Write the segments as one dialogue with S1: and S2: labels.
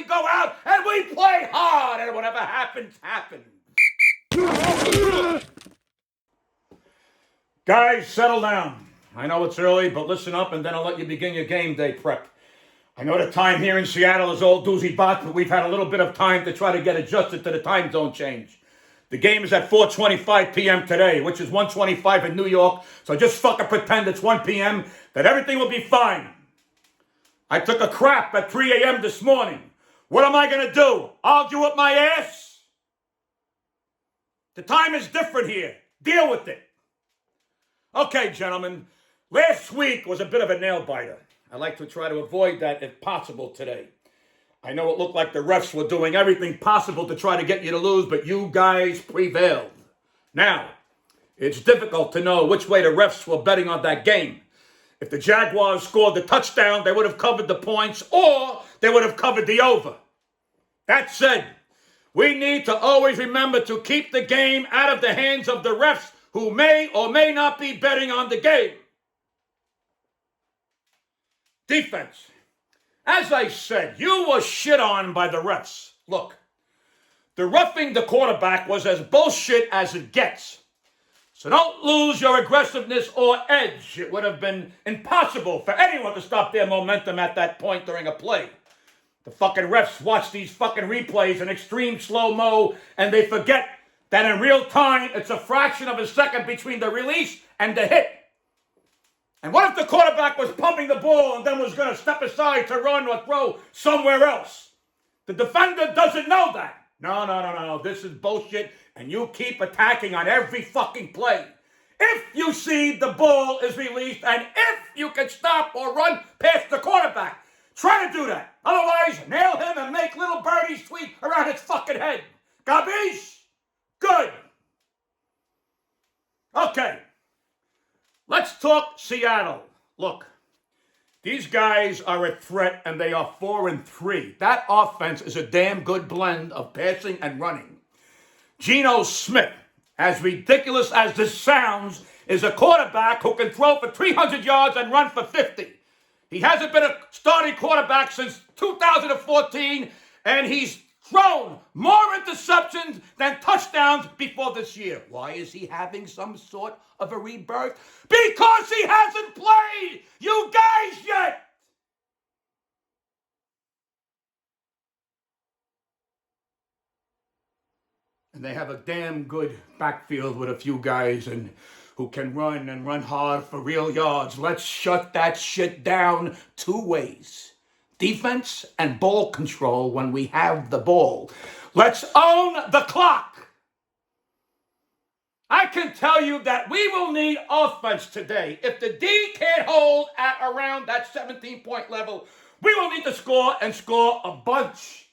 S1: we go out and we play hard, and whatever happens, happens. Guys, settle down. I know it's early, but listen up, and then I'll let you begin your game day prep. I know the time here in Seattle is all doozy bot, but we've had a little bit of time to try to get adjusted to the time zone change. The game is at 4:25 p.m. today, which is 1:25 in New York, so just fucking pretend it's 1 p.m., that everything will be fine. I took a crap at 3 a.m. this morning. What am I going to do? Argue up my ass? The time is different here. Deal with it. Okay, gentlemen, last week was a bit of a nail-biter. I like to try to avoid that if possible today. I know it looked like the refs were doing everything possible to try to get you to lose, but you guys prevailed. Now, it's difficult to know which way the refs were betting on that game. If the Jaguars scored the touchdown, they would have covered the points, or they would have covered the over. That said, we need to always remember to keep the game out of the hands of the refs who may or may not be betting on the game. Defense. As I said, you were shit on by the refs. Look, the roughing the quarterback was as bullshit as it gets. So don't lose your aggressiveness or edge. It would have been impossible for anyone to stop their momentum at that point during a play. The fucking refs watch these fucking replays in extreme slow-mo, and they forget that in real time, it's a fraction of a second between the release and the hit. And what if the quarterback was pumping the ball and then was going to step aside to run or throw somewhere else? The defender doesn't know that. No. This is bullshit, and you keep attacking on every fucking play. If you see the ball is released, and if you can stop or run past the quarterback, try to do that. Otherwise, nail him and make little birdies tweet around his fucking head. Gabish? Good. Okay. Let's talk Seattle. Look, these guys are a threat, and they are 4-3. That offense is a damn good blend of passing and running. Geno Smith, as ridiculous as this sounds, is a quarterback who can throw for 300 yards and run for 50. He hasn't been a starting quarterback since 2014, and he's thrown more interceptions than touchdowns before this year. Why is he having some sort of a rebirth? Because he hasn't played you guys yet. And they have a damn good backfield with a few guys and who can run and run hard for real yards. Let's shut that shit down two ways. Defense and ball control when we have the ball. Let's own the clock. I can tell you that we will need offense today. If the D can't hold at around that 17-point level, we will need to score and score a bunch.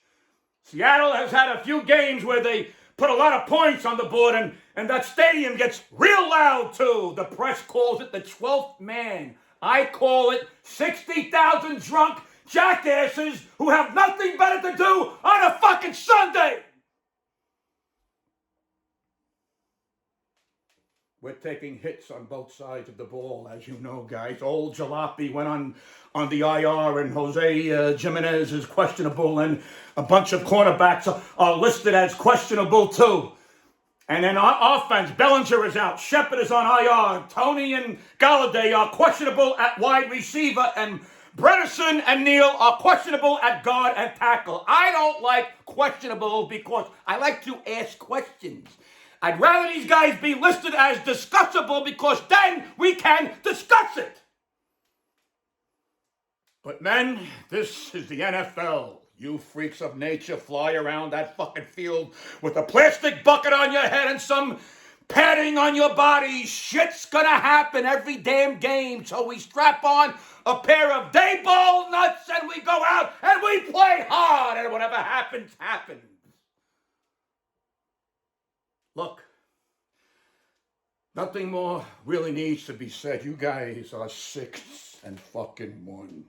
S1: Seattle has had a few games where they put a lot of points on the board, and that stadium gets real loud too. The press calls it the 12th man. I call it 60,000 drunk jackasses who have nothing better to do on a fucking Sunday. We're taking hits on both sides of the ball, as you know, guys. Old Jalopy went on the IR, and Jose Jimenez is questionable, and a bunch of cornerbacks are listed as questionable too. And then our offense, Bellinger is out, Shepard is on IR, Tony and Galladay are questionable at wide receiver, and Bredesen and Neal are questionable at guard and tackle. I don't like questionable because I like to ask questions. I'd rather these guys be listed as discussable because then we can discuss it. But men, this is the NFL. You freaks of nature fly around that fucking field with a plastic bucket on your head and some padding on your body. Shit's gonna happen every damn game, so we strap on a pair of Dayball nuts and we go out and we play hard, and whatever happens, happens. Look, nothing more really needs to be said. You guys are 6-1.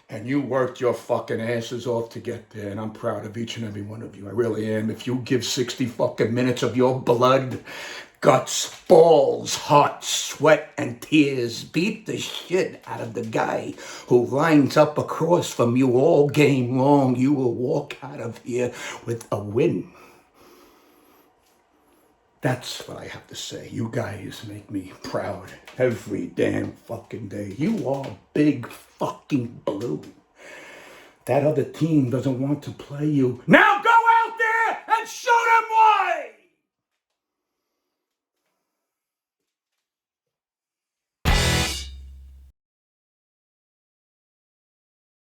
S1: And you worked your fucking asses off to get there, and I'm proud of each and every one of you. I really am. If you give 60 fucking minutes of your blood, guts, balls, heart, sweat, and tears, beat the shit out of the guy who lines up across from you all game long, you will walk out of here with a win. That's what I have to say. You guys make me proud every damn fucking day. You are big fucking blue. That other team doesn't want to play you. Now